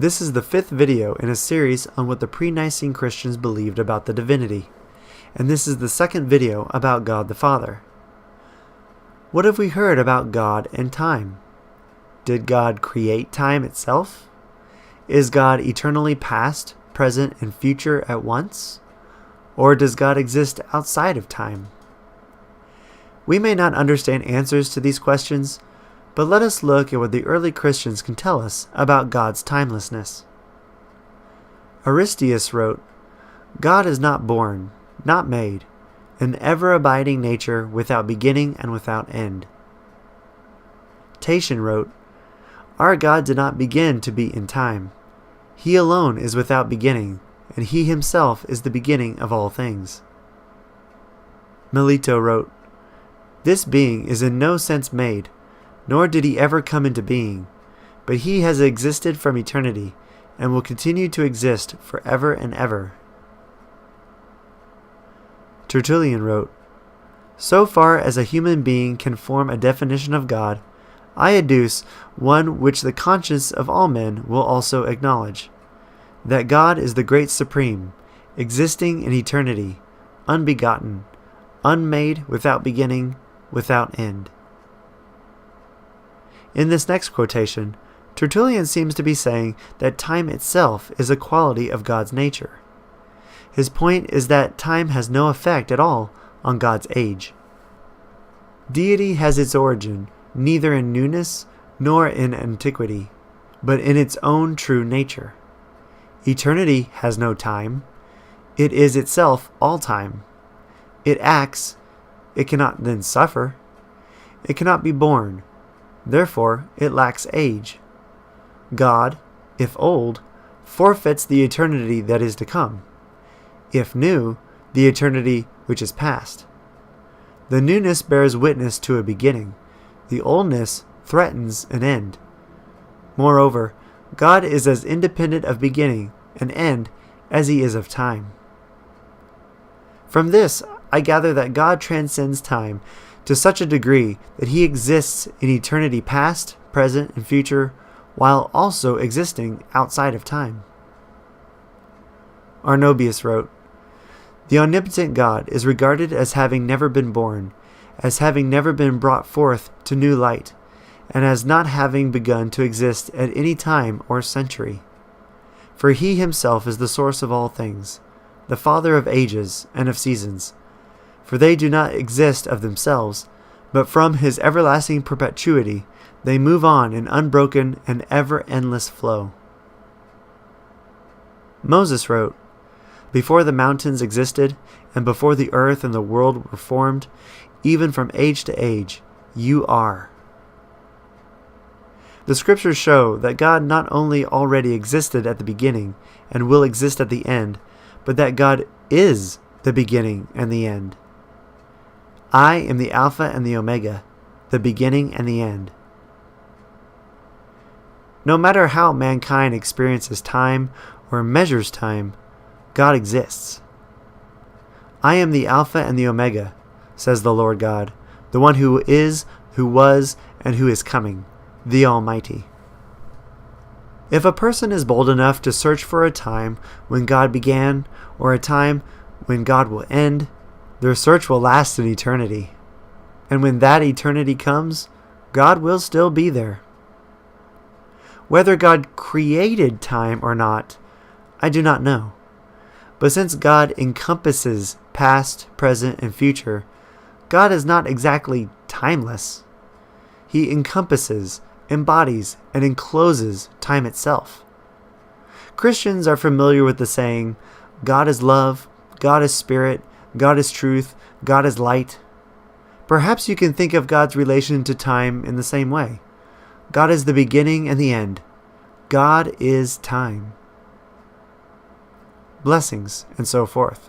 This is the 5th video in a series on what the pre-nicene Christians believed about the divinity, and this is the 2nd video about God the Father. What have we heard about God and time? Did God create time itself? Is God eternally past, present, and future at once? Or does God exist outside of time? We may not understand answers to these questions, but let us look at what the early Christians can tell us about God's timelessness. Aristeas wrote, "God is not born, not made, an ever-abiding nature without beginning and without end." Tatian wrote, "Our God did not begin to be in time. He alone is without beginning, and He Himself is the beginning of all things." Melito wrote, "This being is in no sense made, nor did He ever come into being, but He has existed from eternity, and will continue to exist forever and ever." Tertullian wrote, "So far as a human being can form a definition of God, I adduce one which the conscience of all men will also acknowledge, that God is the great supreme, existing in eternity, unbegotten, unmade, without beginning, without end." In this next quotation, Tertullian seems to be saying that time itself is a quality of God's nature. His point is that time has no effect at all on God's age. Deity has its origin neither in newness nor in antiquity, but in its own true nature. Eternity has no time. It is itself all time. It acts. It cannot then suffer. It cannot be born. Therefore, it lacks age. God, if old, forfeits the eternity that is to come. If new, the eternity which is past. The newness bears witness to a beginning. The oldness threatens an end. Moreover, God is as independent of beginning and end as He is of time. From this, I gather that God transcends time to such a degree that He exists in eternity past, present, and future, while also existing outside of time. Arnobius wrote, "The omnipotent God is regarded as having never been born, as having never been brought forth to new light, and as not having begun to exist at any time or century. For He Himself is the source of all things, the Father of ages and of seasons, for they do not exist of themselves, but from His everlasting perpetuity they move on in unbroken and ever-endless flow." Moses wrote, "Before the mountains existed, and before the earth and the world were formed, even from age to age, you are." The scriptures show that God not only already existed at the beginning and will exist at the end, but that God is the beginning and the end. "I am the Alpha and the Omega, the beginning and the end." No matter how mankind experiences time or measures time, God exists. "I am the Alpha and the Omega," says the Lord God, "the one who is, who was, and who is coming, the Almighty." If a person is bold enough to search for a time when God began or a time when God will end, their search will last an eternity. And when that eternity comes, God will still be there. Whether God created time or not, I do not know. But since God encompasses past, present, and future, God is not exactly timeless. He encompasses, embodies, and encloses time itself. Christians are familiar with the saying, "God is love, God is spirit, God is truth, God is light." Perhaps you can think of God's relation to time in the same way. God is the beginning and the end. God is time. Blessings, and so forth.